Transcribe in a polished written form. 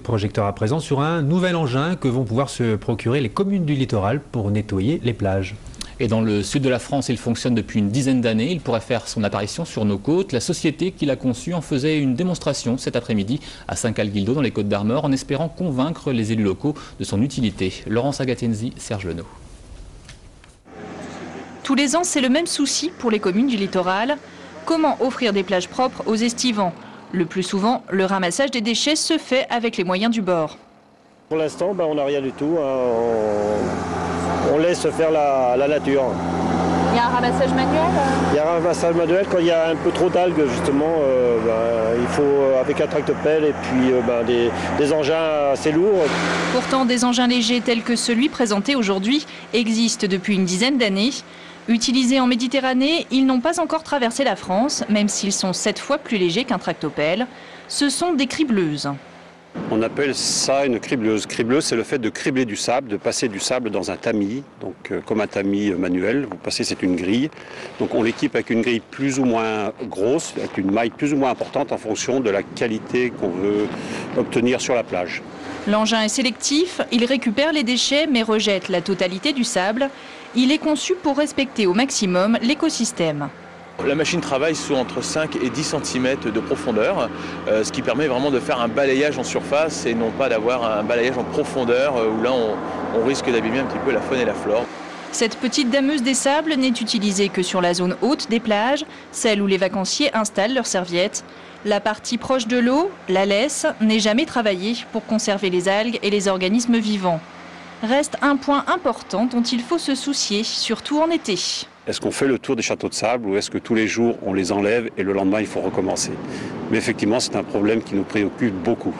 projecteur à présent sur un nouvel engin que vont pouvoir se procurer les communes du littoral pour nettoyer les plages. Et dans le sud de la France, il fonctionne depuis une dizaine d'années. Il pourrait faire son apparition sur nos côtes. La société qui l'a conçu en faisait une démonstration cet après-midi à Saint-Calguildo dans les Côtes-d'Armor en espérant convaincre les élus locaux de son utilité. Laurence Agatenzi, Serge Lenot. Tous les ans, c'est le même souci pour les communes du littoral. Comment offrir des plages propres aux estivants? Le plus souvent, le ramassage des déchets se fait avec les moyens du bord. Pour l'instant, on n'a rien du tout. On laisse faire la nature. Il y a un ramassage manuel? Il y a un ramassage manuel quand il y a un peu trop d'algues, justement. Il faut avec un tractopelle et puis des engins assez lourds. Pourtant, des engins légers tels que celui présenté aujourd'hui existent depuis une dizaine d'années. Utilisés en Méditerranée, ils n'ont pas encore traversé la France, même s'ils sont 7 fois plus légers qu'un tractopelle. Ce sont des cribleuses. On appelle ça une cribleuse. Cribleuse, c'est le fait de cribler du sable, de passer du sable dans un tamis, donc comme un tamis manuel. Vous passez, c'est une grille. Donc on l'équipe avec une grille plus ou moins grosse, avec une maille plus ou moins importante en fonction de la qualité qu'on veut obtenir sur la plage. L'engin est sélectif, il récupère les déchets mais rejette la totalité du sable. Il est conçu pour respecter au maximum l'écosystème. La machine travaille sous entre 5 et 10 cm de profondeur, ce qui permet vraiment de faire un balayage en surface et non pas d'avoir un balayage en profondeur où là on risque d'abîmer un petit peu la faune et la flore. Cette petite dameuse des sables n'est utilisée que sur la zone haute des plages, celle où les vacanciers installent leurs serviettes. La partie proche de l'eau, la laisse, n'est jamais travaillée pour conserver les algues et les organismes vivants. Reste un point important dont il faut se soucier, surtout en été. Est-ce qu'on fait le tour des châteaux de sable ou est-ce que tous les jours on les enlève et le lendemain il faut recommencer? Mais effectivement, c'est un problème qui nous préoccupe beaucoup.